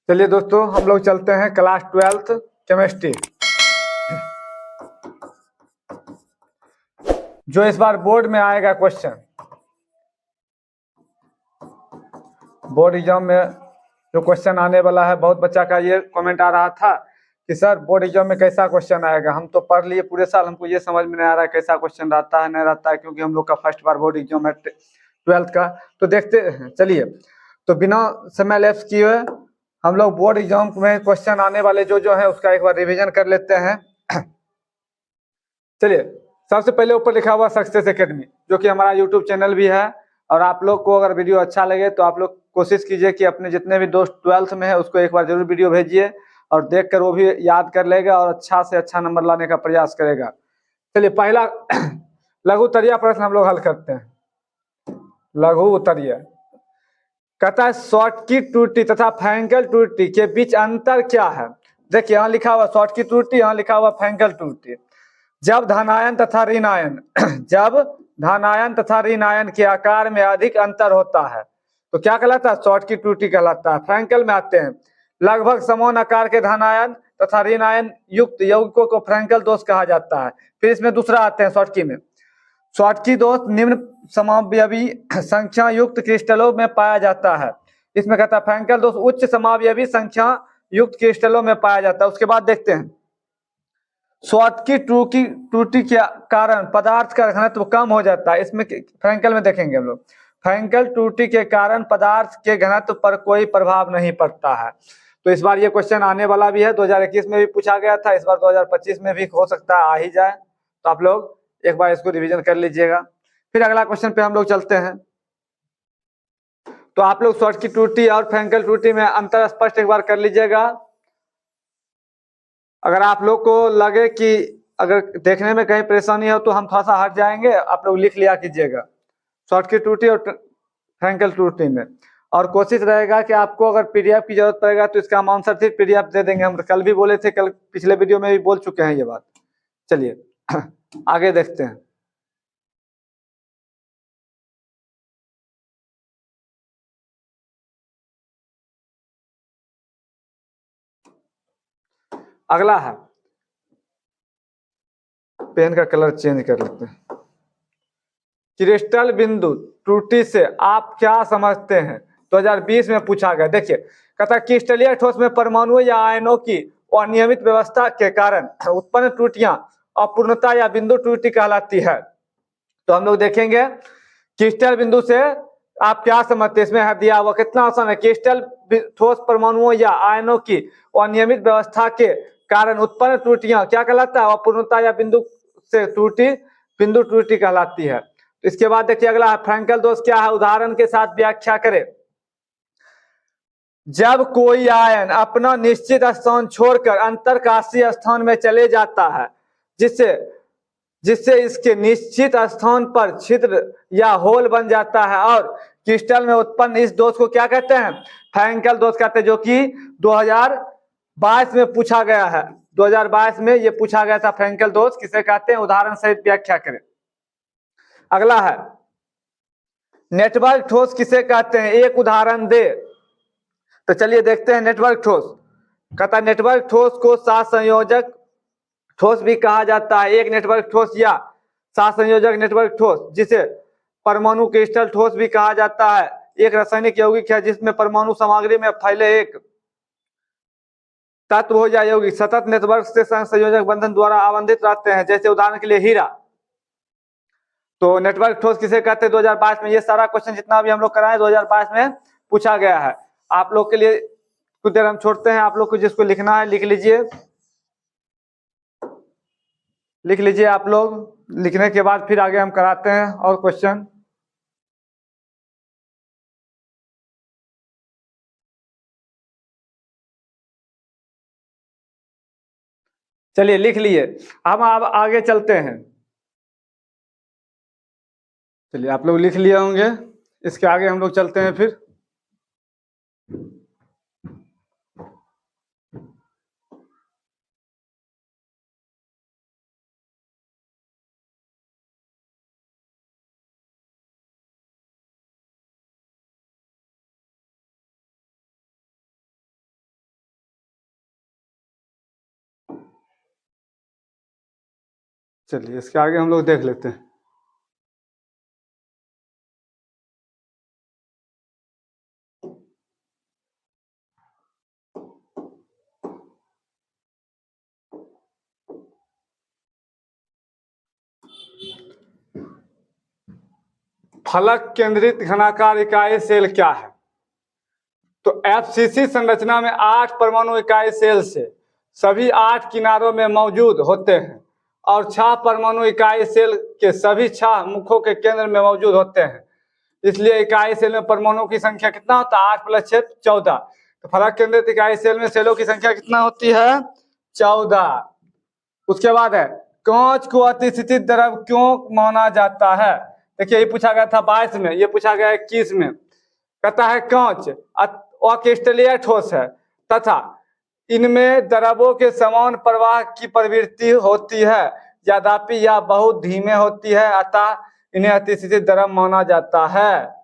चलिए दोस्तों, हम लोग चलते हैं क्लास 12th केमिस्ट्री, जो इस बार बोर्ड में आएगा क्वेश्चन। बोर्ड एग्जाम में जो क्वेश्चन आने वाला है, बहुत बच्चा का ये कमेंट आ रहा था कि सर बोर्ड एग्जाम में कैसा क्वेश्चन आएगा। हम तो पढ़ लिए पूरे साल, हमको ये समझ में नहीं आ रहा है कैसा क्वेश्चन रहता है नहीं रहता है, क्योंकि हम लोग का फर्स्ट बार बोर्ड एग्जाम है 12th का। तो देखते हैं, चलिए तो बिना समय लैप्स किए हम लोग बोर्ड एग्जाम में क्वेश्चन आने वाले जो है उसका एक बार रिवीजन कर लेते हैं। चलिए, सबसे पहले ऊपर लिखा हुआ सक्सेस एकेडमी, जो कि हमारा यूट्यूब चैनल भी है। और आप लोग को अगर वीडियो अच्छा लगे तो आप लोग कोशिश कीजिए कि अपने जितने भी दोस्त 12th में है उसको एक बार जरूर वीडियो भेजिए, और देखकर वो भी याद कर लेगा और अच्छा से अच्छा नंबर लाने का प्रयास करेगा। चलिए, पहला लघु उत्तरीय प्रश्न हम लोग हल करते हैं। लघु उत्तरीय कहता है शॉर्ट की त्रुटि तथा फ्रैंकल त्रुटि के बीच अंतर क्या है। देखिए, यहाँ लिखा हुआ शॉर्ट की त्रुटि, यहाँ लिखा हुआ फ्रैंकल त्रुटि। जब धनायन तथा ऋणायन जब धनायन तथा ऋणायन के आकार में अधिक अंतर होता है तो क्या कहलाता है, शॉर्ट की त्रुटि कहलाता है। फ्रैंकल में आते हैं, लगभग समान आकार के धनायन तथा ऋणायन युक्त यौगिकों को फ्रैंकल दोष कहा जाता है। फिर इसमें दूसरा आते हैं शॉर्टकी में। शॉर्टकी दोष निम्न समावयवी संख्या युक्त क्रिस्टलों में पाया जाता है। इसमें कहता है फ्रैंकल दोष उच्च समावयवी संख्या युक्त क्रिस्टलों में पाया जाता है। उसके बाद देखते हैं, शॉर्टकी त्रुटि के कारण पदार्थ का घनत्व कम हो जाता है। इसमें फ्रैंकल में देखेंगे हम लोग, फ्रैंकल त्रुटि के कारण पदार्थ के घनत्व पर कोई प्रभाव नहीं पड़ता है। तो इस बार ये क्वेश्चन आने वाला भी है, 2021 में भी पूछा गया था, इस बार 2025 में भी हो सकता है आ ही जाए। तो आप लोग एक बार इसको रिवीजन कर लीजिएगा। फिर अगला क्वेश्चन पे हम लोग चलते हैं। तो आप लोग शॉर्टकी त्रुटि और फ्रैंकल त्रुटि में अंतर स्पष्ट एक बार कर लीजिएगा। अगर आप लोग को लगे कि अगर देखने में कहीं परेशानी हो तो हम थोड़ा सा हट जाएंगे, आप लोग लिख लिया कीजिएगा शॉर्टकी त्रुटि और फ्रैंकल त्रुटि में। और कोशिश रहेगा कि आपको अगर पीडीएफ की जरूरत पड़ेगा तो इसका हम आंसर शीट पीडीएफ दे देंगे। हम कल भी बोले थे, कल पिछले वीडियो में भी बोल चुके हैं ये बात। चलिए आगे देखते हैं। अगला है, पेन का कलर चेंज कर लेते हैं। क्रिस्टल बिंदु त्रुटि से आप क्या समझते हैं, 2020 में पूछा गया। देखिए, कहता क्रिस्टलीय ठोस में परमाणुओं या आयनों की अनियमित व्यवस्था के कारण उत्पन्न त्रुटियां अपूर्णता या बिंदु त्रुटि कहलाती है। तो हम लोग देखेंगे क्रिस्टल बिंदु से आप क्या समझते हैं। इसमें है दिया हुआ, कितना आसान है। क्रिस्टल ठोस परमाणुओं या आयनों की अनियमित व्यवस्था के कारण उत्पन्न त्रुटियां क्या कहलाता है, अपूर्णता या बिंदु से त्रुटि बिंदु त्रुटि कहलाती है। इसके बाद देखिए अगला है, फ्रैंकल दोष क्या है, उदाहरण के साथ व्याख्या करें। जब कोई आयन अपना निश्चित स्थान छोड़कर अंतरकाशीय स्थान में चले जाता है, जिससे जिससे इसके निश्चित स्थान पर छिद्र या होल बन जाता है, और क्रिस्टल में उत्पन्न इस दोष को क्या कहते हैं, फ्रैंकल दोष कहते हैं, जो कि 2022 में पूछा गया है। 2022 में ये पूछा गया था, फ्रैंकल दोष किसे कहते हैं, उदाहरण सहित व्याख्या करें। अगला है, नेटवर्क ठोस किसे कहते हैं, एक उदाहरण दे। तो चलिए देखते हैं, नेटवर्क ठोस कहता है नेटवर्क ठोस को साथ संयोजक ठोस भी कहा जाता है। एक नेटवर्क ठोस या साथ संयोजक नेटवर्क ठोस, जिसे परमाणु क्रिस्टल ठोस भी कहा जाता है, एक रासायनिक यौगिक है जिसमें परमाणु सामग्री में फैले एक तत्व हो या यौगिक सतत नेटवर्क से संयोजक बंधन द्वारा आवंधित रहते हैं, जैसे उदाहरण के लिए हीरा। तो नेटवर्क ठोस किसे कहते हैं, 2022 में ये सारा क्वेश्चन जितना भी हम लोग कराए 2022 में पूछा गया है। आप लोग के लिए कुछ देर हम छोड़ते हैं, आप लोग को जिसको लिखना है लिख लीजिए, लिख लीजिए आप लोग। लिखने के बाद फिर आगे हम कराते हैं और क्वेश्चन। चलिए लिख लिए, हम अब आगे चलते हैं। चलिए आप लोग लिख लिए होंगे, इसके आगे हम लोग चलते हैं फिर। चलिए इसके आगे हम लोग देख लेते हैं। फलक केंद्रित घनाकार इकाई सेल क्या है? तो एफसीसी संरचना में 8 परमाणु इकाई सेल से सभी 8 किनारों में मौजूद होते हैं और 6 परमाणु इकाई सेल के सभी 6 मुखों के केंद्र में मौजूद होते हैं। इसलिए इकाई सेल में परमाणुओं की संख्या कितना होता है? 8 + 6 14। तो फलक केंद्रित इकाई सेल में सेलों की संख्या कितना होती है? 14। उसके बाद है कांच को अतिस्थित द्रव क्यों माना जाता है? देखिए ये पूछा गया था 22 में, ये पूछा गया 21 में। कहता है कांच अक्रिस्टलीय ठोस है तथा इनमें द्रवों के समान प्रवाह की प्रवृत्ति होती है, यद्यपि यह बहुत धीमे होती है, अतः इन्हें अतिस्थित द्रव माना जाता है।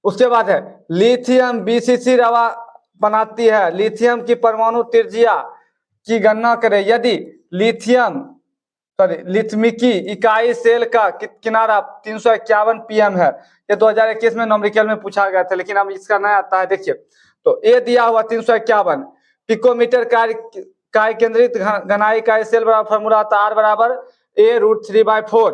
उसके बाद है लिथियम बीसीसी रवा बनाती है। लिथियम की परमाणु त्रिज्या की गणना करें। यदि लिथमिकी इकाई सेल का किनारा 351 पीएम है। ये 2021 में न्यूमेरिकल में पूछा गया था, लेकिन अब इसका नया आता है। देखिए तो ए दिया हुआ 351 पिकोमीटर इकाई केंद्रित घनाई इकाई सेल बराबर फॉर्मूला आता है R बराबर A√3/4।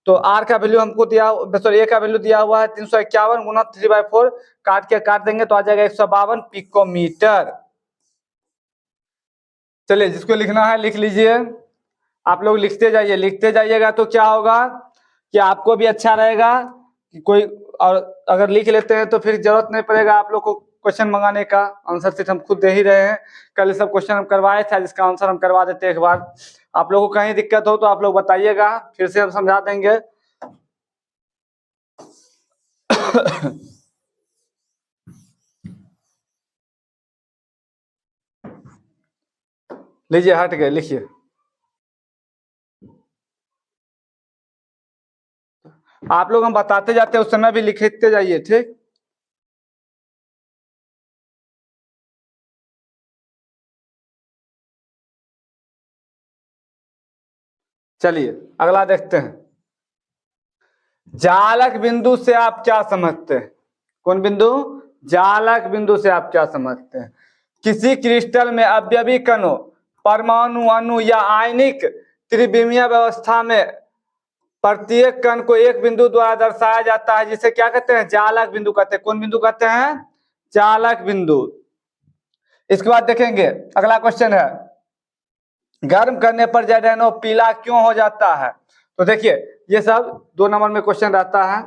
तो आर का वैल्यू हमको दिया, सॉरी ए का वैल्यू दिया हुआ है 351 गुना 3/4, काट देंगे तो आ जाएगा 152 पिकोमीटर। चलिए जिसको लिखना है लिख लीजिए। आप लोग लिखते जाइएगा तो क्या होगा कि आपको भी अच्छा रहेगा कि कोई, और अगर लिख लेते हैं तो फिर जरूरत नहीं पड़ेगा आप लोग को क्वेश्चन मंगाने का। आंसर शीट हम खुद दे ही रहे हैं। कल सब क्वेश्चन हम करवाए थे, जिसका आंसर हम करवा देते हैं एक बार। आप लोगों को कहीं दिक्कत हो तो आप लोग बताइएगा, फिर से हम समझा देंगे। लीजिए हट गए, लिखिए। आप लोग हम बताते जाते हैं, उस समय भी लिखते जाइए, ठीक। चलिए अगला देखते हैं। जालक बिंदु से आप क्या समझते हैं? कौन बिंदु? जालक बिंदु से आप क्या समझते हैं? किसी क्रिस्टल में अवयवी कणों, परमाणु, अणु या आयनिक त्रिविमीय व्यवस्था में प्रत्येक कण को एक बिंदु द्वारा दर्शाया जाता है, जिसे क्या कहते हैं? जालक बिंदु कहते हैं। कौन बिंदु कहते हैं? जालक बिंदु। इसके बाद देखेंगे अगला क्वेश्चन है, गर्म करने पर जैडेनो पीला क्यों हो जाता है? तो देखिए ये सब 2 नंबर में क्वेश्चन रहता है।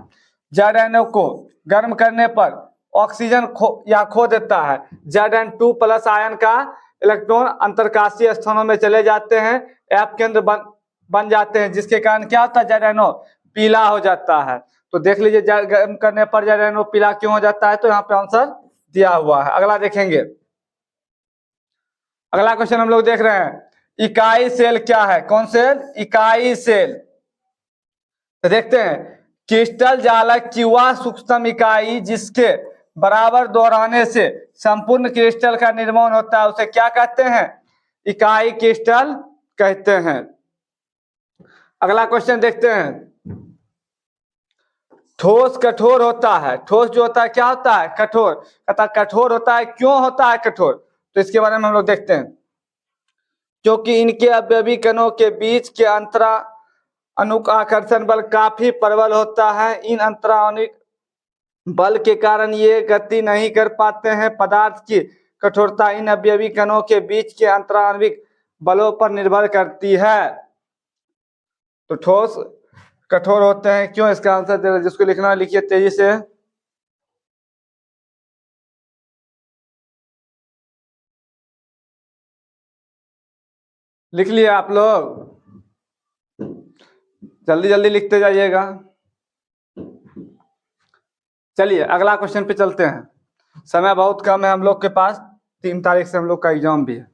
जैडेनो को गर्म करने पर ऑक्सीजन खो देता है। Zn2+ आयन का इलेक्ट्रॉन अंतरकाशीय स्थानों में चले जाते हैं, F केंद्र बन जाते हैं, जिसके कारण क्या होता है? जैडेनो पीला हो जाता है। तो देख लीजिए गर्म करने पर जैडेनो पीला क्यों हो जाता है, तो यहाँ पे आंसर दिया हुआ है। अगला देखेंगे, अगला क्वेश्चन हम लोग देख रहे हैं, इकाई सेल क्या है? कौन सेल? इकाई सेल। तो देखते हैं, क्रिस्टल जालक की वह सूक्ष्म इकाई जिसके बराबर दोहराने से संपूर्ण क्रिस्टल का निर्माण होता है, उसे क्या कहते हैं? इकाई क्रिस्टल कहते हैं। अगला क्वेश्चन देखते हैं, ठोस कठोर होता है। ठोस जो होता है क्या होता है? कठोर। कहता कठोर होता है, क्यों होता है कठोर? तो इसके बारे में हम लोग देखते हैं, क्योंकि इनके अवयवी कणों के बीच के अंतरा अनुआकर्षण बल काफी प्रबल होता है। इन अंतराणिक बल के कारण ये गति नहीं कर पाते हैं। पदार्थ की कठोरता इन अवयवी कणों के बीच के अंतराणविक बलों पर निर्भर करती है। तो ठोस कठोर होते हैं क्यों? इसका आंसर जिसको लिखना है लिखिए तेजी से। लिख लिए आप लोग? जल्दी जल्दी लिखते जाइएगा। चलिए अगला क्वेश्चन पे चलते हैं। समय बहुत कम है हम लोग के पास, 3 तारीख से हम लोग का एग्जाम भी है।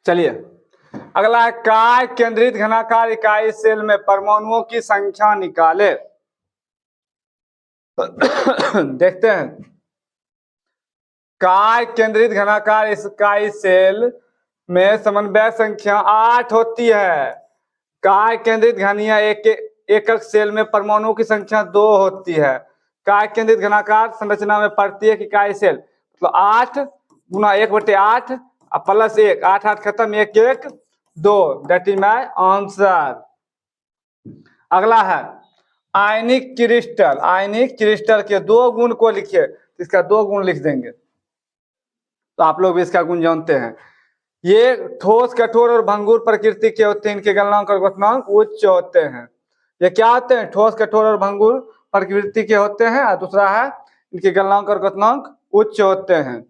चलिए अगला है काय केंद्रित घनाकार इकाई सेल में परमाणुओं की संख्या निकाले। देखते हैं। काय केंद्रित घनाकार इकाई सेल में समन्वय संख्या 8 होती है। काय केंद्रित घनीय एकक सेल में परमाणुओं की संख्या 2 होती है। काय केंद्रित घनाकार संरचना में प्रत्येक इकाई सेल मतलब 8 गुना 1/8 प्लस 1, 8 8 खत्म, 1 1 2, दैट इज माय आंसर। अगला है आयनिक क्रिस्टल। आयनिक क्रिस्टल के 2 गुण को लिखिए, इसका 2 गुण लिख देंगे तो आप लोग भी इसका गुण जानते हैं। ये ठोस, कठोर और भंगुर प्रकृति के होते हैं, इनके गलनांक और क्वथनांक उच्च होते हैं। ये क्या होते हैं? ठोस, कठोर और भंगुर प्रकृति के होते हैं। और दूसरा है इनके गलनांक और क्वथनांक उच्च होते हैं।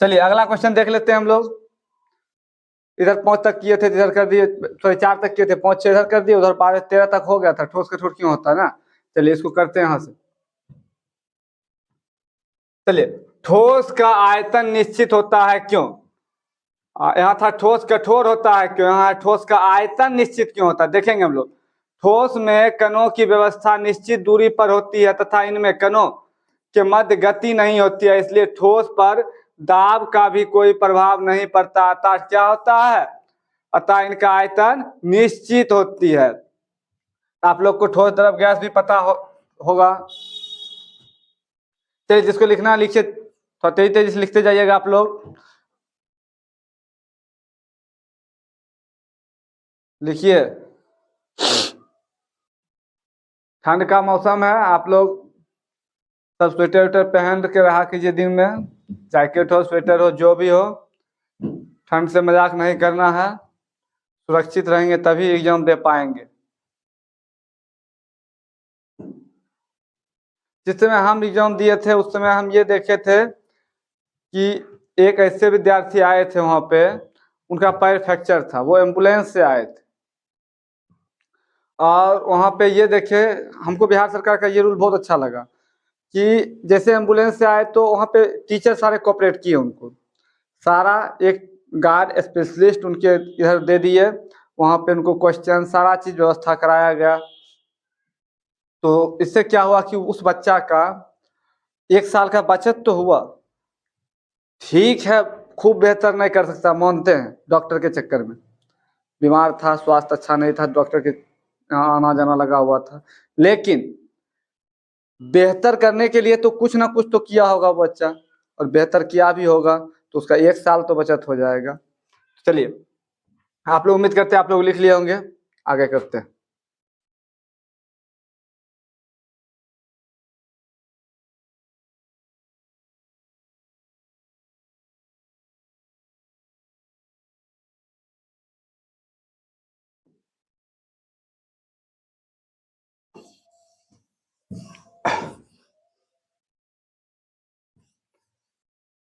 चलिए अगला क्वेश्चन देख लेते हैं हम लोग। इधर 5 तक किए थे, इधर कर दिए, सॉरी 4 तक किए थे, 5 6 इधर कर दिए, उधर 12 13 तक हो गया था। ठोस कठोर क्यों होता है ना। चलिए इसको करते हैं यहाँ से। चलिए ठोस का आयतन निश्चित होता है क्यों? यहाँ था ठोस कठोर होता है क्यों, यहाँ ठोस का आयतन निश्चित क्यों होता है, देखेंगे हम लोग। ठोस में कणों की व्यवस्था निश्चित दूरी पर होती है तथा इनमें कणों के मध्य गति नहीं होती है, इसलिए ठोस पर दाब का भी कोई प्रभाव नहीं पड़ता। अतः क्या होता है? अतः इनका आयतन निश्चित होती है। आप लोग को ठोस द्रव गैस भी पता होगा। चलिए जिसको लिखना लिखिए, थोड़ा तेजी तेजी से लिखते जाइएगा आप लोग। लिखिए। ठंड का मौसम है, आप लोग सब स्वेटर वेटर पहन के रहा कीजिए दिन में, जैकेट हो, स्वेटर हो, जो भी हो। ठंड से मजाक नहीं करना है, सुरक्षित रहेंगे तभी एग्जाम दे पाएंगे। जिस समय हम एग्जाम दिए थे उस समय हम ये देखे थे कि एक ऐसे विद्यार्थी आए थे वहां पे, उनका पैर फ्रैक्चर था, वो एम्बुलेंस से आए थे। और वहां पे ये देखे, हमको बिहार सरकार का ये रूल बहुत अच्छा लगा कि जैसे एम्बुलेंस से आए तो वहां पे टीचर सारे कोऑपरेट किए उनको, सारा एक गार्ड स्पेशलिस्ट उनके इधर दे दिए, वहां पे उनको क्वेश्चन सारा चीज व्यवस्था कराया गया। तो इससे क्या हुआ कि उस बच्चा का 1 साल का बचत तो हुआ। ठीक है खूब बेहतर नहीं कर सकता, मानते हैं, डॉक्टर के चक्कर में बीमार था, स्वास्थ्य अच्छा नहीं था, डॉक्टर के आना जाना लगा हुआ था, लेकिन बेहतर करने के लिए तो कुछ ना कुछ तो किया होगा वो बच्चा, और बेहतर किया भी होगा, तो उसका 1 साल तो बचत हो जाएगा। चलिए आप लोग, उम्मीद करते हैं आप लोग लिख लिए होंगे, आगे करते हैं।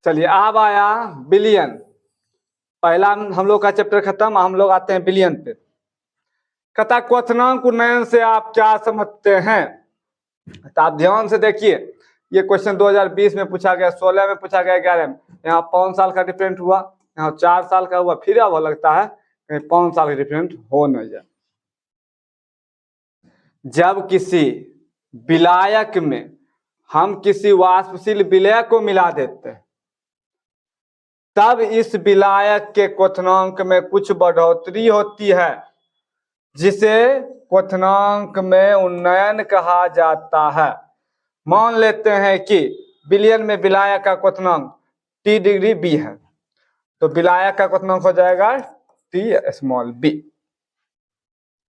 चलिए अब आया बिलियन। पहला हम लोग का चैप्टर खत्म, हम लोग आते हैं बिलियन पे। कथा क्वथनांक उन्नयन से आप क्या समझते हैं? तो आप ध्यान से देखिए, ये क्वेश्चन 2020 में पूछा गया, 16 में पूछा गया, 11 में। यहाँ 5 साल का डिफरेंट हुआ, यहाँ 4 साल का हुआ, फिर अब लगता है कहीं 5 साल का डिफरेंट हो न जाए। जब किसी विलायक में हम किसी वाष्पशील विलय को मिला देते हैं तब इस विलायक के क्वथनांक में कुछ बढ़ोतरी होती है, जिसे क्वथनांक में उन्नयन कहा जाता है। मान लेते हैं कि विलयन में विलायक का क्वथनांक T डिग्री B है, तो विलायक का क्वथनांक हो जाएगा T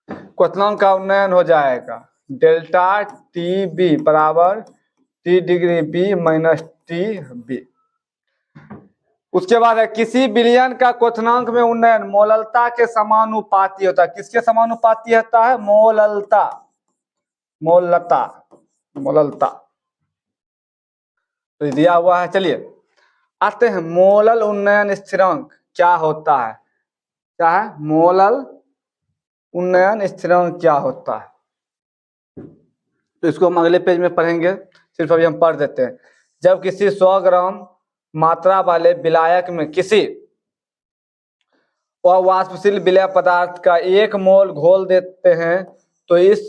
क्वथनांक का उन्नयन हो जाएगा डेल्टा TB बराबर T degree B minus TB। उसके बाद है किसी विलयन का क्वथनांक में उन्नयन मोललता के समानुपाती होता है। किसके समानुपाती होता है? मोललता, मोललता, मोललता तो दिया हुआ है। चलिए आते हैं मोलल उन्नयन स्थिरांक क्या होता है। क्या है मोलल उन्नयन स्थिरांक? क्या होता है तो इसको हम अगले पेज में पढ़ेंगे, सिर्फ अभी हम पढ़ देते हैं। जब किसी 100 ग्राम मात्रा वाले विलायक में किसी वह वाष्पशील विलय पदार्थ का 1 मोल घोल देते हैं तो इस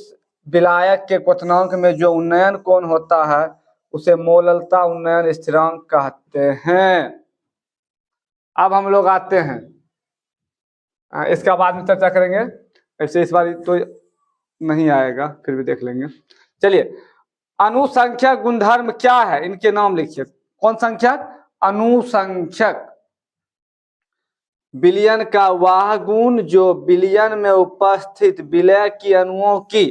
विलायक के क्वथनांक में जो उन्नयन कोण होता है उसे मोललता उन्नयन स्थिरांक कहते हैं। अब हम लोग आते हैं, इसका बाद में चर्चा करेंगे, ऐसे इस बार तो नहीं आएगा, फिर भी देख लेंगे। चलिए, अनुसंख्यक गुणधर्म क्या है, इनके नाम लिखिए। कौन संख्यक? अनुसंख्यक। विलयन का वह गुण जो विलयन में उपस्थित विलय की अणुओं की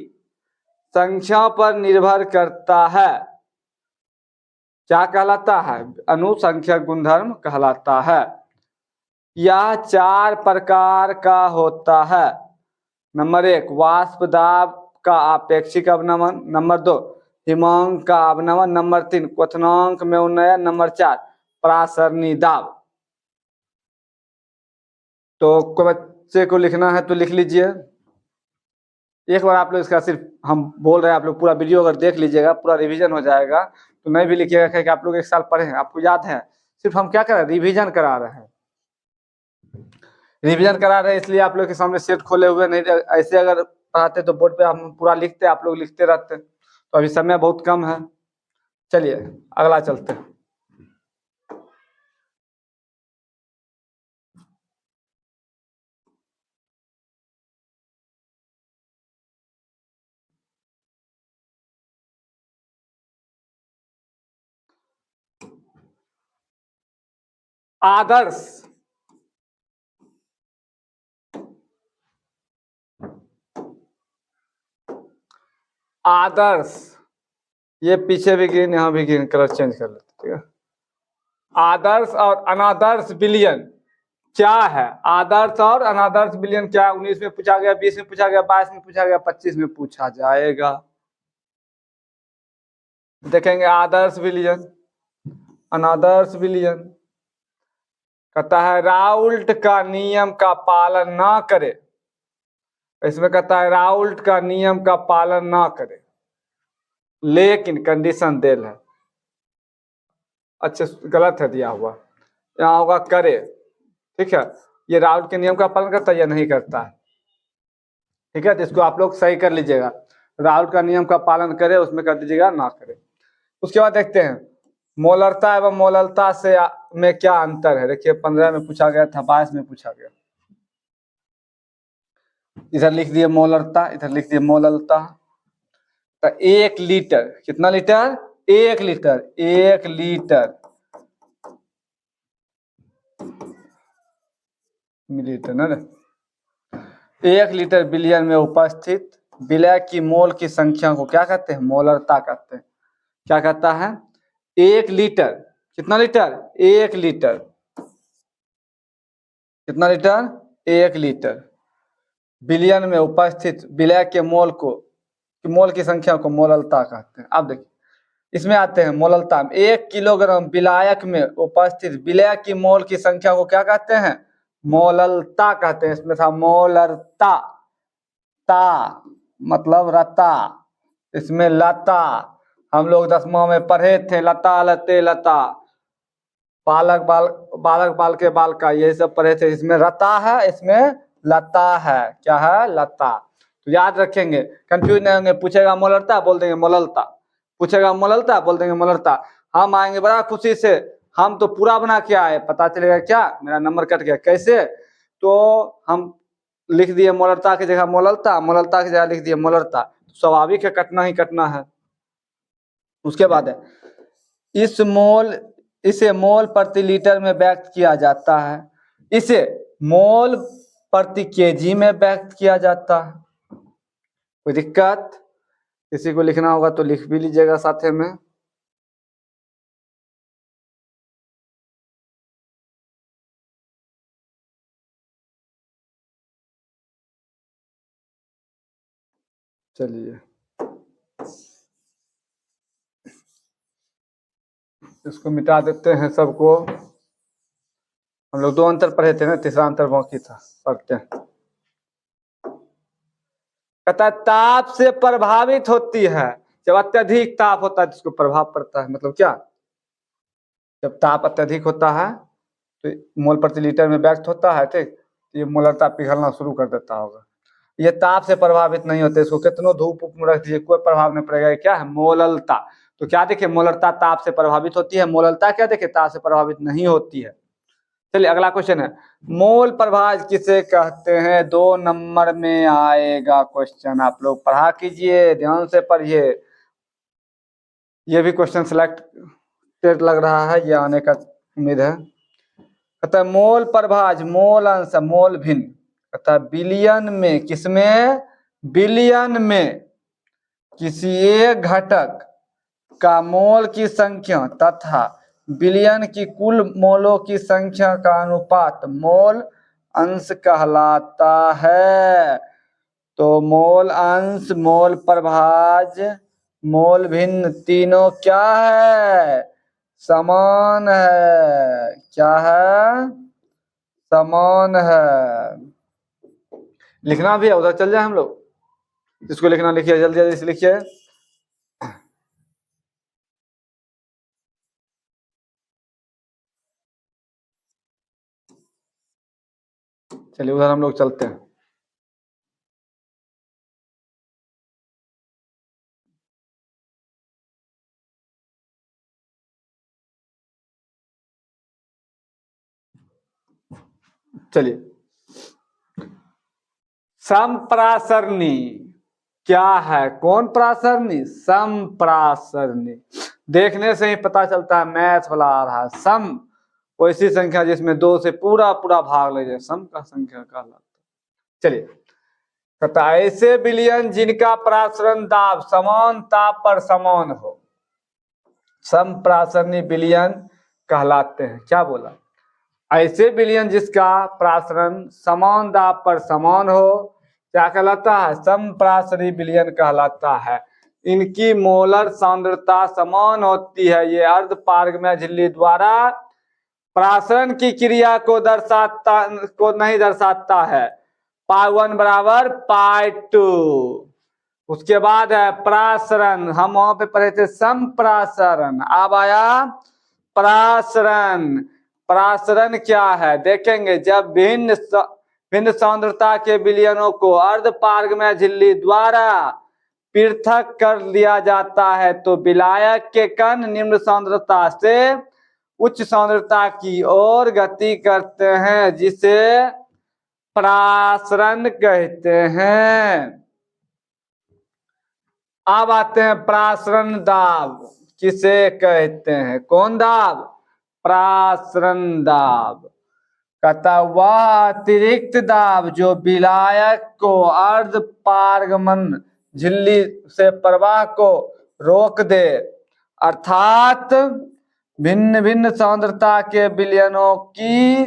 संख्या पर निर्भर करता है, क्या कहलाता है? अनुसंख्यक गुणधर्म कहलाता है। यह 4 प्रकार का होता है। नंबर 1, वाष्प दाब का आपेक्षिक अवनमन। नंबर 2, हिमांक का अवनमन। नंबर 3, क्वथनांक में उन्नयन। नंबर 4, प्रासरणी दाब। तो कोई बच्चे को लिखना है तो लिख लीजिए। एक बार आप लोग इसका सिर्फ हम बोल रहे हैं, आप लोग पूरा वीडियो अगर देख लीजिएगा, पूरा रिवीजन हो जाएगा। तो नहीं भी लिखिएगा कि आप लोग 1 साल पढ़े हैं, आपको याद है। सिर्फ हम क्या कर रहे हैं? रिवीजन करा रहे हैं। रिवीजन करा रहे हैं इसलिए आप लोग के सामने सेट खोले हुए, नहीं ऐसे अगर पढ़ाते तो बोर्ड पे हम पूरा लिखते, आप लोग लिखते रहते। तो अभी समय बहुत कम है। चलिए अगला चलते हैं। आदर्श आदर्श, ये पीछे भी ग्रीन, यहाँ भी ग्रीन, कलर चेंज कर लेते, ठीक है। आदर्श और अनादर्श विलयन क्या है? आदर्श और अनादर्श विलयन क्या है? 19 में पूछा गया, 20 में पूछा गया, 22 में पूछा गया, 25 में पूछा जाएगा। देखेंगे आदर्श विलयन, अनादर्श विलयन। कहता है राउल्ट का नियम का पालन ना करे। इसमें कहता है राउल्ट का नियम का पालन ना करे, लेकिन कंडीशन देल है। अच्छा, गलत है दिया हुआ, यहाँ होगा करे, ठीक है। ये राउल्ट के नियम का पालन करता है या नहीं करता है, ठीक है। तो इसको आप लोग सही कर लीजिएगा। राउल्ट का नियम का पालन करे, उसमें कर दीजिएगा ना करे। उसके बाद देखते हैं मोलरता एवं मोललता से में क्या अंतर है। देखिए 15 में पूछा गया था, 22 में पूछा गया। इधर लिख दिए मोलरता, इधर लिख दिए मोललता। तो 1 लीटर, कितना लीटर? 1 लीटर, 1 लीटर मिलीलीटर ना, 1 लीटर विलयन में उपस्थित विलय की मोल की संख्या को क्या कहते हैं? मोलरता कहते हैं। क्या कहता है? 1 लीटर, कितना लीटर? 1 लीटर, कितना लीटर? 1 लीटर विलयन में उपस्थित विलय के मोल की संख्या को मोललता कहते हैं। अब देखिए इसमें आते हैं मोललता में। 1 किलोग्राम विलायक में उपस्थित विलय की मोल की संख्या को क्या कहते हैं? मोललता कहते हैं। इसमें था मोलरता, ता मतलब रता, इसमें लता। हम लोग 10वां में पढ़े थे, लता लते लता, बालक बाल के बाल का, ये सब पढ़े थे। इसमें रता है, इसमें लता है। क्या है? लता। तो याद रखेंगे, कंफ्यूज नहीं होंगे। पूछेगा मोलरता, बोल देंगे मोललता। पूछेगा मोललता, बोल देंगे मोलरता। हम आएंगे बड़ा खुशी से, हम तो पूरा बना के आए, पता चलेगा क्या मेरा नंबर कट गया। कैसे? तो हम लिख दिए मोलरता की जगह मोललता, मोललता की जगह लिख दिए मोलरता। स्वाभाविक है, कटना ही कटना है। उसके बाद है इसे मोल प्रति लीटर में व्यक्त किया जाता है। इसे मोल प्रति केजी में व्यक्त किया जाता है। कोई दिक्कत? किसी को लिखना होगा तो लिख भी लीजिएगा साथे में। चलिए इसको मिटा देते हैं सबको। हम लोग 2 अंतर पढ़े थे ना, तीसरा अंतर बाकी था, पढ़ते हैं। कहता है ताप से प्रभावित होती है। जब अत्यधिक ताप होता है जिसको प्रभाव पड़ता है, मतलब क्या? जब ताप अत्यधिक होता है तो मोल प्रति लीटर में व्यक्त होता है, ठीक। ये मोलरता पिघलना शुरू कर देता होगा। ये ताप से प्रभावित नहीं होते, इसको कितनों धूप में रख दीजिए कोई प्रभाव नहीं पड़ेगा। क्या है? मोललता। तो क्या देखिए, मोलरता ताप से प्रभावित होती है, मोललता क्या देखिए, ताप से प्रभावित नहीं होती है। चलिए अगला क्वेश्चन है, मोल प्रभाज किसे कहते हैं? 2 नंबर में आएगा क्वेश्चन, आप लोग पढ़ा कीजिए, ध्यान से पढ़िए। ये भी क्वेश्चन सिलेक्टेड लग रहा है, ये आने का उम्मीद है। कहता है मोल प्रभाज, मोल अंश, मोल भिन्न। कहता है बिलियन में, किसमें? बिलियन में किसी एक घटक का मोल की संख्या तथा बिलियन की कुल मोलों की संख्या का अनुपात मोल अंश कहलाता है। तो मोल अंश, मोल प्रभाज, मोल भिन्न तीनों क्या है? समान है। क्या है? समान है। लिखना भी है, उधर चल जाए हम लोग, जिसको लिखना लिखिए, जल्दी जल्दी से लिखिए। चलिए उधर हम लोग चलते हैं। चलिए, समप्रासरणी क्या है? कौन प्रासरणी? समप्रासरणी। देखने से ही पता चलता है, मैथ वाला आ रहा है। सम वैसी संख्या जिसमें 2 से पूरा पूरा भाग ले जाए, सम का संख्या कहलाता है। चलिए, कहता ऐसे बिलियन जिनका प्रासरण दाब समान ताप पर समान हो, समप्रासरणी बिलियन कहलाते हैं। क्या बोला? ऐसे बिलियन जिसका प्रासरण समान दाब पर समान हो, क्या कहलाता है? समप्रासरणी बिलियन कहलाता है। इनकी मोलर सांद्रता समान होती है। ये अर्ध पारगम्य झिल्ली द्वारा प्रासरण की क्रिया को नहीं दर्शाता है। π1 बराबर π2। उसके बाद है प्रासरण, हम वहां पे पढ़े थे संप्रासरण, अब आया प्रासरण। प्रासरण क्या है देखेंगे, जब भिन्न सांद्रता के विलयनों को अर्ध पारगम्य झिल्ली द्वारा पृथक कर लिया जाता है तो विलायक के कण निम्न सांद्रता से उच्च सांद्रता की ओर गति करते हैं, जिसे प्रासरण कहते हैं। अब आते हैं प्रासरण दाब किसे कहते हैं? कौन दाब? प्रासरण दाब। कहता वह अतिरिक्त दाब जो विलायक को अर्ध पारगमन झिल्ली से प्रवाह को रोक दे, अर्थात भिन्न भिन्न सांद्रता के विलयनों की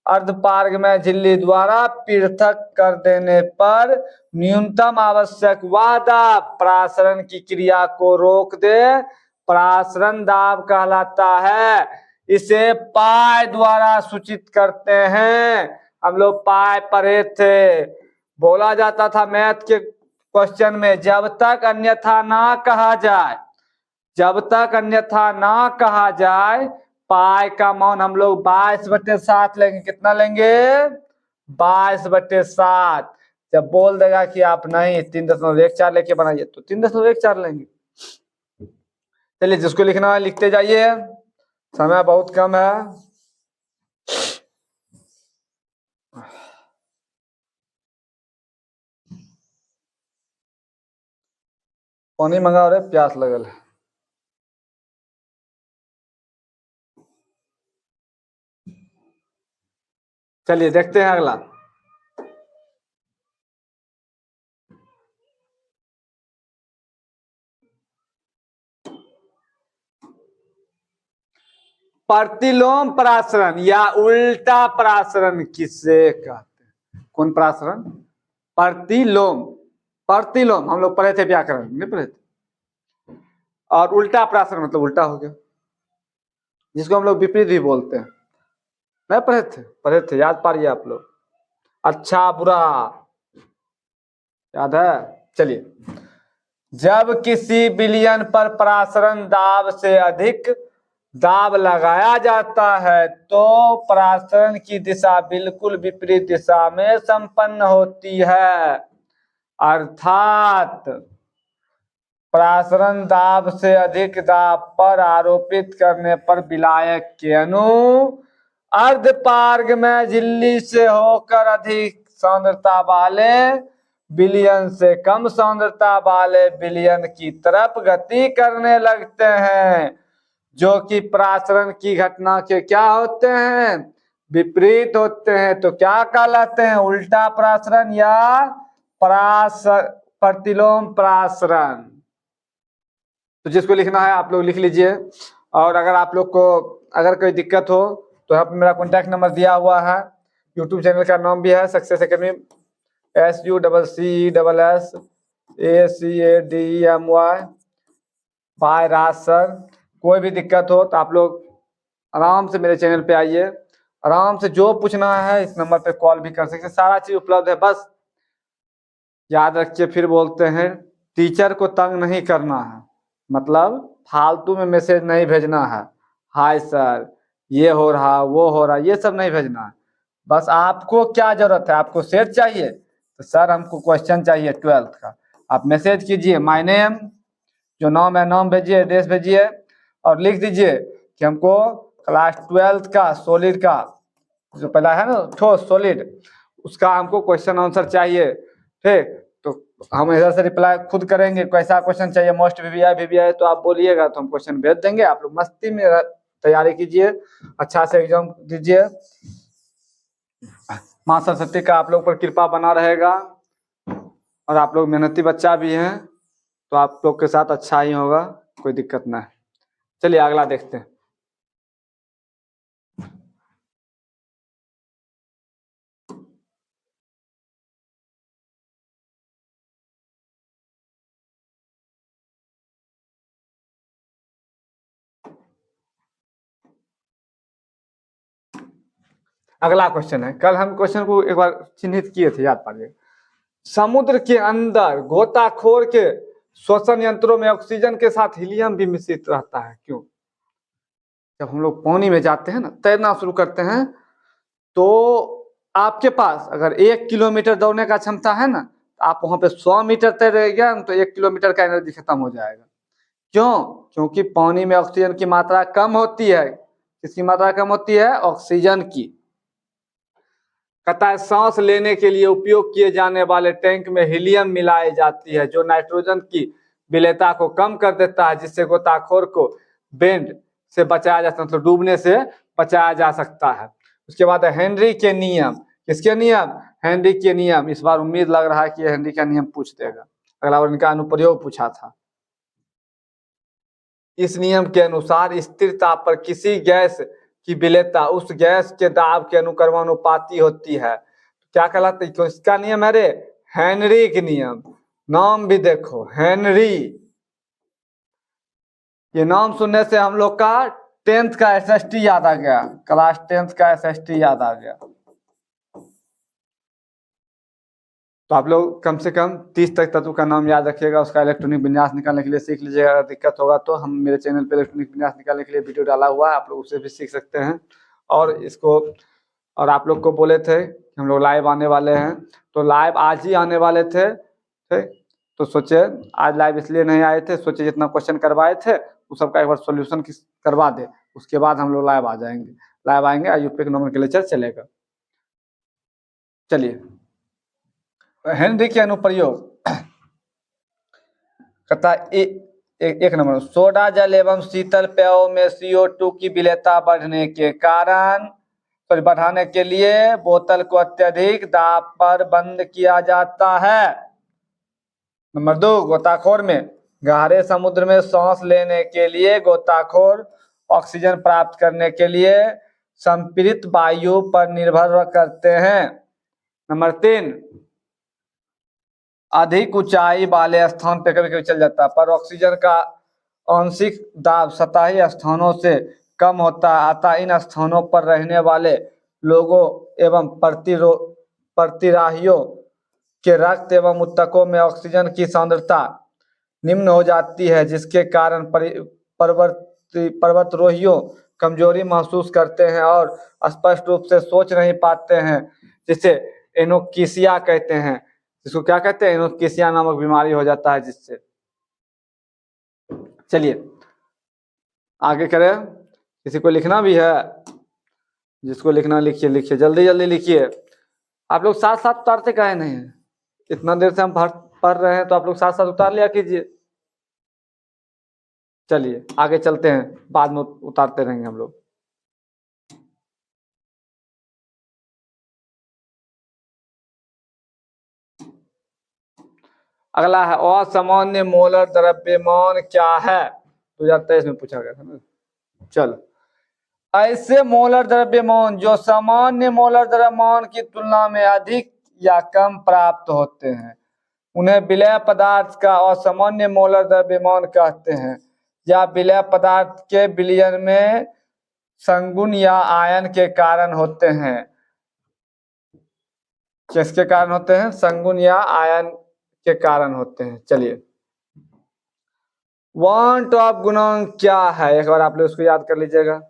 अर्धपारगम्य झिल्ली द्वारा पृथक कर देने पर न्यूनतम आवश्यक वह दाब प्रासरण की क्रिया को रोक दे, प्रासरण दाब कहलाता है। इसे पाई द्वारा सूचित करते हैं। हम लोग पाई पढ़े थे, बोला जाता था मैथ के क्वेश्चन में, जब तक अन्यथा ना कहा जाए, जब तक अन्यथा ना कहा जाए, पाई का मान हम लोग 22/7 लेंगे। कितना लेंगे? 22/7। जब बोल देगा कि आप नहीं 3.14 लेके बनाइए तो 3.14 लेंगे। चलिए, जिसको लिखना है लिखते जाइए, समय बहुत कम है। पानी मंगा रहे, प्यास लगल है। चलिए देखते हैं अगला। प्रतिलोम प्रासरण या उल्टा प्रासरण किसे कहते हैं? कौन प्रासरण? प्रतिलोम। प्रतिलोम हम लोग पढ़े थे, व्याकरण नहीं पढ़े थे। और उल्टा प्रासरण मतलब उल्टा हो गया, जिसको हम लोग विपरीत भी बोलते हैं। नहीं पढ़े थे? पढ़े थे, याद पारिए आप लोग। अच्छा बुरा याद है? चलिए, जब किसी विलयन पर प्रासरण दाब से अधिक दाब लगाया जाता है तो परासरण की दिशा बिल्कुल विपरीत दिशा में संपन्न होती है। अर्थात परासरण दाब से अधिक दाब पर आरोपित करने पर विलायक के अणु अर्धपार्ग में झिल्ली से होकर अधिक सांद्रता वाले विलयन से कम सांद्रता वाले विलयन की तरफ गति करने लगते हैं, जो कि परासरण की घटना के क्या होते हैं, विपरीत होते हैं। तो क्या कहलाते हैं, उल्टा परासरण या प्रतिलोम परासरण। तो जिसको लिखना है आप लोग लिख लीजिए। और अगर आप लोग को अगर कोई दिक्कत हो तो यहाँ पे मेरा कॉन्टैक्ट नंबर दिया हुआ है। यूट्यूब चैनल का नाम भी है सक्सेस एकेडमी, SUCCESSACADEMY बाय राज सर। कोई भी दिक्कत हो तो आप लोग आराम से मेरे चैनल पे आइए, आराम से जो पूछना है इस नंबर पे कॉल भी कर सकते हैं, सारा चीज उपलब्ध है। बस याद रखिए, फिर बोलते हैं टीचर को तंग नहीं करना है, मतलब फालतू में मैसेज नहीं भेजना है, हाय सर ये हो रहा वो हो रहा, ये सब नहीं भेजना है। बस आपको क्या जरूरत है, आपको सेट चाहिए तो सर हमको क्वेश्चन चाहिए 12th का, आप मैसेज कीजिए माय नेम, जो नाम है नाम भेजिए, एड्रेस भेजिए और लिख दीजिए कि हमको क्लास 12th का सॉलिड का जो पहला है ना ठोस सॉलिड, उसका हमको क्वेश्चन आंसर चाहिए। ठीक, तो हम इधर से रिप्लाई खुद करेंगे, कैसा क्वेश्चन चाहिए, मोस्ट वीवीआई तो आप बोलिएगा तो हम क्वेश्चन भेज देंगे। आप लोग मस्ती में तैयारी कीजिए, अच्छा से एग्जाम दीजिए, माँ सरस्वती का आप लोग पर कृपा बना रहेगा। और आप लोग मेहनती बच्चा भी हैं तो आप लोग के साथ अच्छा ही होगा, कोई दिक्कत ना है। चलिए अगला देखते हैं। अगला क्वेश्चन है, कल हम क्वेश्चन को एक बार चिन्हित किए थे, याद पाइए। समुद्र के अंदर गोताखोर के श्वसन यंत्रों में ऑक्सीजन के साथ हीलियम भी मिश्रित रहता है, क्यों? जब हम लोग पानी में जाते हैं ना, तैरना शुरू करते हैं, तो आपके पास अगर 1 किलोमीटर दौड़ने का क्षमता है ना, तो आप वहां पे 100 मीटर तैरेगा तो 1 किलोमीटर का एनर्जी खत्म हो जाएगा। क्यों? क्योंकि पानी में ऑक्सीजन की मात्रा कम होती है। किसकी मात्रा कम होती है? ऑक्सीजन की। कहता है सांस लेने के लिए उपयोग किए जाने वाले टैंक में हीलियम मिलाई जाती है, जो नाइट्रोजन की विलेयता को कम कर देता है, जिससे गोताखोर को बेंड से बचाया जा सकता है, मतलब डूबने से बचाया जा सकता है। उसके बाद हेनरी के नियम। किसके नियम? हेनरी के नियम। इस बार उम्मीद लग रहा है कि हेनरी का नियम पूछ देगा, अगला बार इनका अनुप्रयोग पूछा था। इस नियम के अनुसार स्थिर ताप पर किसी गैस की विलेयता उस गैस के दाब के अनुक्रमानुपाती होती है। क्या कहलाता है? इसका नियम है रे हेनरी के नियम। नाम भी देखो हेनरी, ये नाम सुनने से हम लोग का 10th का एसएसटी याद आ गया, क्लास 10th का एसएसटी याद आ गया। तो आप लोग कम से कम 30 तक तत्व का नाम याद रखिएगा, उसका इलेक्ट्रॉनिक विन्यास निकालने के लिए सीख लीजिएगा। अगर दिक्कत होगा तो हम मेरे चैनल पे इलेक्ट्रॉनिक विन्यास निकालने के लिए वीडियो डाला हुआ है, आप लोग उससे भी सीख सकते हैं। और इसको, और आप लोग को बोले थे हम लोग लाइव आने वाले हैं, तो लाइव आज ही आने वाले थे, ठीक? तो सोचे आज लाइव इसलिए नहीं आए थे, सोचे जितना क्वेश्चन करवाए थे उस सबका एक बार सोल्यूशन करवा दे, उसके बाद हम लोग लाइव आ जाएंगे। लाइव आएंगे, यूपी का नोमेनक्लेचर चलेगा। चलिए, हेनरी के अनुप्रयोग कहता एक नंबर, सोडा जल एवं शीतल पेयों में CO2 की विलेयता बढ़ने के कारण बढ़ाने के लिए बोतल को अत्यधिक दाब पर बंद किया जाता है। नंबर 2, गोताखोर में गहरे समुद्र में सांस लेने के लिए गोताखोर ऑक्सीजन प्राप्त करने के लिए संपीड़ित वायु पर निर्भर करते हैं। नंबर 3, अधिक ऊंचाई वाले स्थान पे कभी कभी चल जाता है, पर ऑक्सीजन का आंशिक दाब सतही स्थानों से कम होता है, अतः इन स्थानों पर रहने वाले लोगों एवं प्रतिराहियों के रक्त एवं ऊतकों में ऑक्सीजन की सांद्रता निम्न हो जाती है, जिसके कारण पर्वतारोहियों कमजोरी महसूस करते हैं और स्पष्ट रूप से सोच नहीं पाते हैं, जिसे एनोक्सिया कहते हैं। इसको क्या कहते हैं? एनोक्सिया नामक बीमारी हो जाता है जिससे। चलिए आगे करें। किसी को लिखना भी है? जिसको लिखना लिखिए, लिखिए जल्दी जल्दी लिखिए। आप लोग साथ साथ उतारते काहे नहीं है? इतना देर से हम पढ़ रहे हैं तो आप लोग साथ साथ उतार लिया कीजिए। चलिए आगे चलते हैं, बाद में उतारते रहेंगे हम लोग। अगला है असामान्य मोलर द्रव्यमान क्या है? 2023 में पूछा गया था ना। चलो, ऐसे मोलर द्रव्यमान जो सामान्य मोलर द्रव्यमान की तुलना में अधिक या कम प्राप्त होते हैं उन्हें विलय पदार्थ का असामान्य मोलर द्रव्यमान कहते हैं, या विलय पदार्थ के विलयन में संगुण या आयन के कारण होते हैं। किसके कारण होते हैं? संगुण या आयन के कारण होते हैं। चलिए, वन टॉप गुणांक क्या है? एक बार आप लोग उसको याद कर लीजिएगा।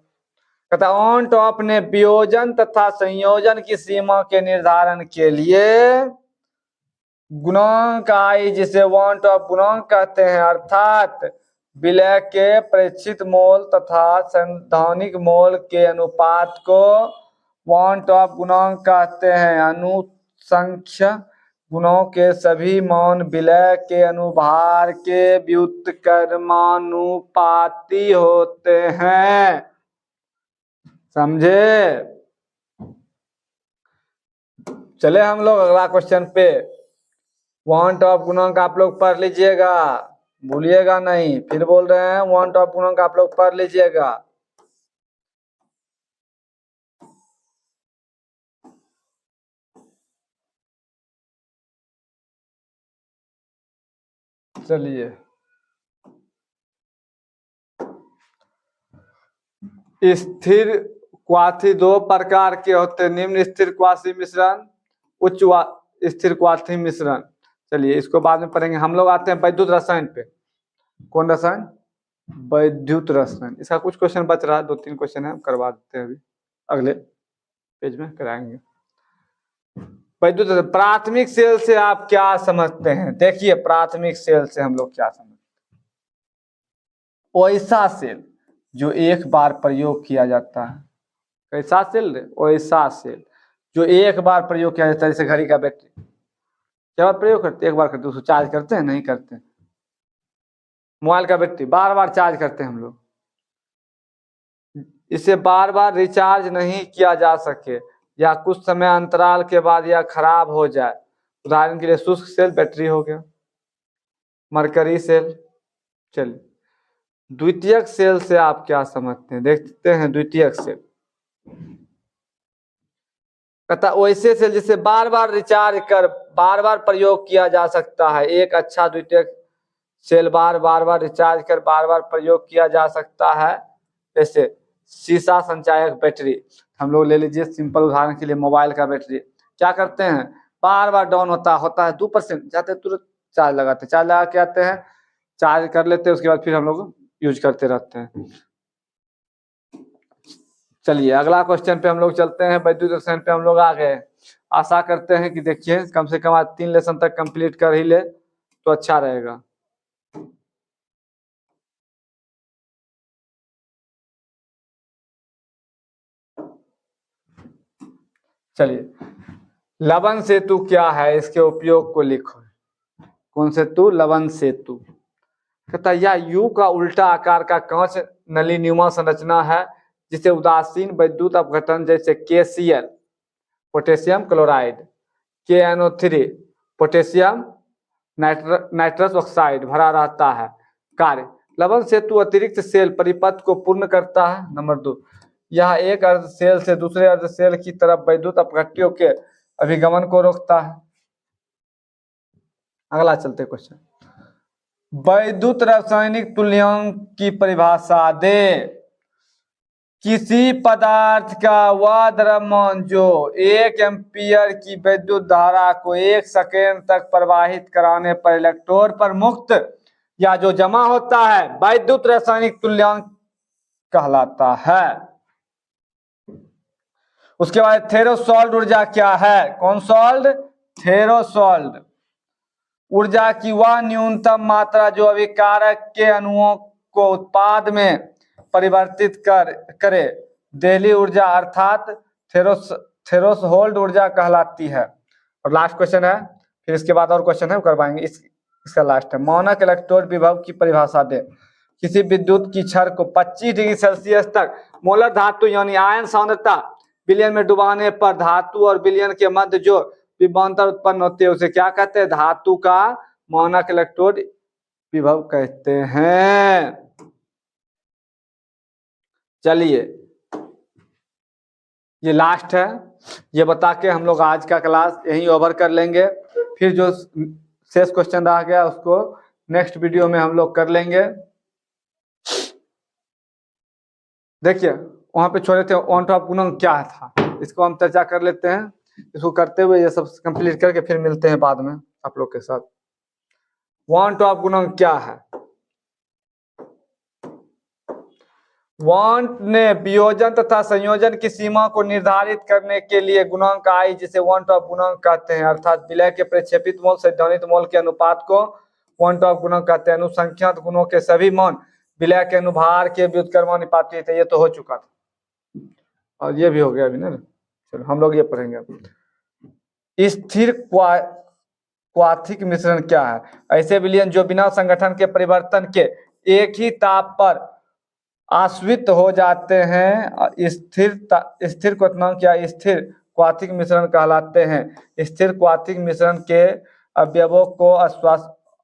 कहता ऑन टॉप ने वियोजन तथा संयोजन की सीमा के निर्धारण के लिए गुणांक आई, जिसे वन टॉप गुणांक कहते हैं, अर्थात विलय के प्रेक्षित मोल तथा सैद्धांतिक मोल के अनुपात को वन टॉप गुणांक कहते हैं। अनुसंख्य गुणों के सभी मान विलय के अनुभार के व्युत्क्रमानुपाती होते हैं। समझे? चले हम लोग अगला क्वेश्चन पे। वन टॉप गुणांक आप लोग पढ़ लीजिएगा, भूलिएगा नहीं। फिर बोल रहे हैं वन टॉप गुणांक आप लोग पढ़ लीजिएगा। चलिए, स्थिर क्वाथी दो प्रकार के होते हैं, निम्न स्थिर क्वासी मिश्रण, उच्च स्थिर क्वाथी मिश्रण। चलिए इसको बाद में पढ़ेंगे। हम लोग आते हैं वैद्युत रसायन पे। कौन रसायन? वैद्युत रसायन। इसका कुछ क्वेश्चन बच रहा है, 2-3 क्वेश्चन है, हम करवा देते हैं, अभी अगले पेज में कराएंगे। वैद्युत प्राथमिक सेल से आप क्या समझते हैं? देखिए, प्राथमिक सेल से हम लोग क्या समझते हैं? ऐसा सेल जो एक बार प्रयोग किया जाता है। कैसा सेल? ऐसा सेल जो एक बार प्रयोग किया जाता है, जैसे घड़ी का बैटरी। क्या बार प्रयोग करते? एक बार करते, उसको चार्ज करते हैं? नहीं करते। मोबाइल का बैटरी बार बार चार्ज करते हैं हम लोग, इसे बार बार रिचार्ज नहीं किया जा सके या कुछ समय अंतराल के बाद यह खराब हो जाए। उदाहरण के लिए शुष्क सेल बैटरी हो गया, मरकरी सेल। चलिए, द्वितीयक सेल से आप क्या समझते हैं? देखते हैं द्वितीयक सेल। कहता वैसे सेल जिसे बार बार रिचार्ज कर बार बार प्रयोग किया जा सकता है। एक अच्छा द्वितीयक सेल बार बार रिचार्ज कर बार बार प्रयोग किया जा सकता है। जैसे शीशा संचायक बैटरी हम लोग ले लीजिए, सिंपल उदाहरण के लिए मोबाइल का बैटरी। क्या करते हैं? बार बार डाउन होता है 2%, जाते तुरंत चार्ज लगाते, चार्ज लगा के आते हैं, चार्ज कर लेते हैं, उसके बाद फिर हम लोग यूज करते रहते हैं। चलिए अगला क्वेश्चन पे हम लोग चलते हैं। वैद्युत रसायन पे हम लोग आ गए। आशा करते हैं कि देखिए कम से कम आज 3 लेसन तक कंप्लीट कर ही ले तो अच्छा रहेगा। चलिए, लवण सेतु क्या है? इसके उपयोग को लिखो। कौन सेतु? लवण सेतु। कहता यह यू का उल्टा आकार का कांच नलीनुमा संरचना है, जिसे उदासीन वैद्युत अपघटन जैसे KCl potassium chloride, KNO3 potassium nitrous oxide भरा रहता है। कार्य: लवण सेतु अतिरिक्त सेल परिपथ को पूर्ण करता है। नंबर 2, यह एक अर्ध सेल से दूसरे अर्ध सेल की तरफ वैद्युत अपघट्यों के अभिगमन को रोकता है। अगला चलते क्वेश्चन। वैद्युत रासायनिक तुल्यांक की परिभाषा दे। किसी पदार्थ का वह द्रव्यमान जो 1 एम्पीयर की विद्युत धारा को 1 सेकेंड तक प्रवाहित कराने पर इलेक्ट्रोड पर मुक्त या जो जमा होता है, वैद्युत रासायनिक तुल्यांक कहलाता है। उसके बाद थेरोसोल्ड ऊर्जा क्या है? कौन सॉल्ड? थेरोसोल्ड ऊर्जा की वह न्यूनतम मात्रा जो अभिकारक के अणुओं को उत्पाद में परिवर्तित करे। देहली ऊर्जा अर्थात थेरोसोल्ड ऊर्जा कहलाती है। और लास्ट क्वेश्चन है, फिर इसके बाद और क्वेश्चन है करवाएंगे। इसका लास्ट है, मानक इलेक्ट्रोड विभव की परिभाषा दे। किसी विद्युत की छड़ को 25 डिग्री सेल्सियस तक मोलर धातु यानी आयन सांद्रता विलयन में डुबाने पर धातु और विलयन के मध्य जो विभवांतर उत्पन्न होती है उसे क्या कहते हैं? धातु का मानक इलेक्ट्रोड विभव कहते हैं। चलिए ये लास्ट है, ये बता के हम लोग आज का क्लास यहीं ओवर कर लेंगे। फिर जो शेष क्वेश्चन रह गया उसको नेक्स्ट वीडियो में हम लोग कर लेंगे। देखिए वहां पे छोड़े थे वन टॉप गुणन क्या था, इसको हम चर्चा कर लेते हैं। इसको करते हुए ये सब कंप्लीट करके फिर मिलते हैं बाद में आप लोग के साथ। वन टॉप गुणन क्या है? वांट ने वियोजन तथा संयोजन की सीमा को निर्धारित करने के लिए गुणांक आई जिसे वन टॉप गुणांक कहते हैं, अर्थात विलय के प्रक्षेपित मोल से ध्वनित मोल के अनुपात को वन टॉप गुणांक कहते हैं। अनुसंख्यक गुणों के सभी मान विलय के अनुभार के व्युत्क्रमानुपाती थे। ये तो हो चुका था और ये भी हो गया अभी ना। चलो हम लोग ये पढ़ेंगे अब। स्थिर क्वाथिक मिश्रण क्या है? ऐसे विलयन जो बिना संगठन के परिवर्तन के एक ही ताप पर आश्रित हो जाते हैं स्थिर क्वथनांक या स्थिर क्वाथिक मिश्रण कहलाते हैं। स्थिर क्वाथिक मिश्रण के अवयवों को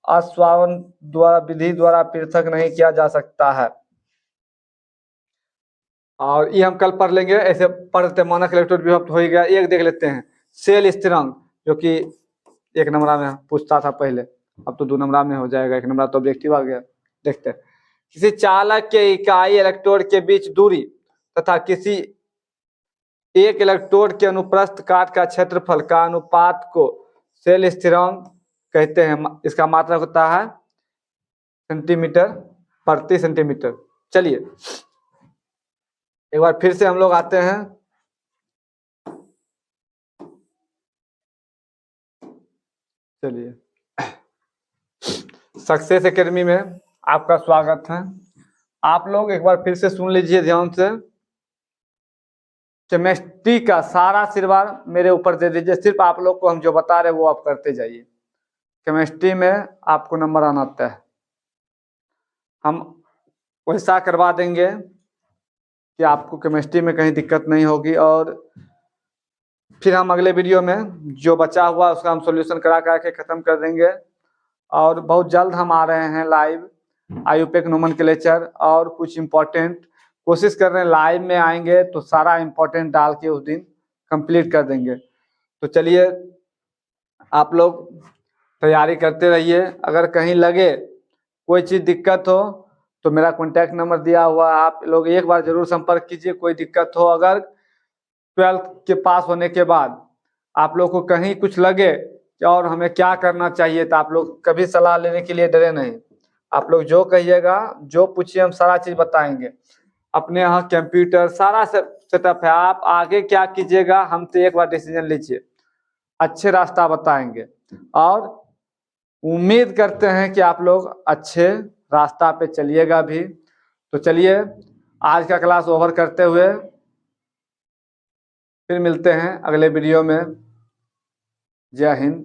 आस्वावन द्वारा विधि द्वारा पृथक नहीं किया जा सकता है। और ये हम कल पढ़ लेंगे, ऐसे पढ़ते मानक इलेक्ट्रोड विभव हो ही गया। एक देख लेते हैं सेल स्थिरांक, जो कि 1 नंबर में पूछता था पहले, अब तो 2 नंबर में हो जाएगा। 1 नंबर तो ऑब्जेक्टिव आ गया। देखते हैं, किसी चालक के इकाई इलेक्ट्रोड के बीच दूरी तथा किसी एक इलेक्ट्रोड के अनुप्रस्थ काट का क्षेत्रफल का अनुपात को सेल स्थिरांक कहते हैं। इसका मात्रक होता है सेंटीमीटर प्रति सेंटीमीटर। चलिए एक बार फिर से हम लोग आते हैं। चलिए सक्सेस एकेडमी में आपका स्वागत है। आप लोग एक बार फिर से सुन लीजिए ध्यान से। केमिस्ट्री का सारा सिरभार मेरे ऊपर दे दीजिए, सिर्फ आप लोग को हम जो बता रहे हैं वो आप करते जाइए। केमिस्ट्री में आपको नंबर आना आता है, हम वैसा करवा देंगे कि आपको केमिस्ट्री में कहीं दिक्कत नहीं होगी। और फिर हम अगले वीडियो में जो बचा हुआ उसका हम सॉल्यूशन करा के खत्म कर देंगे। और बहुत जल्द हम आ रहे हैं लाइव आयुपेक नोमेनक्लेचर और कुछ इम्पोर्टेंट, कोशिश कर रहे हैं लाइव में आएंगे तो सारा इम्पोर्टेंट डाल के उस दिन कंप्लीट कर देंगे। तो चलिए आप लोग तैयारी करते रहिए। अगर कहीं लगे कोई चीज़ दिक्कत हो तो मेरा कॉन्टैक्ट नंबर दिया हुआ है, आप लोग एक बार जरूर संपर्क कीजिए। कोई दिक्कत हो, अगर 12th के पास होने के बाद आप लोग को कहीं कुछ लगे और हमें क्या करना चाहिए तो आप लोग कभी सलाह लेने के लिए डरे नहीं। आप लोग जो कहिएगा, जो पूछिए, हम सारा चीज बताएंगे। अपने यहाँ कंप्यूटर सारा सेटअप है, आप आगे क्या कीजिएगा हमसे एक बार डिसीजन लीजिए, अच्छे रास्ता बताएंगे। और उम्मीद करते हैं कि आप लोग अच्छे रास्ता पे चलिएगा भी। तो चलिए आज का क्लास ओवर करते हुए फिर मिलते हैं अगले वीडियो में। जय हिंद।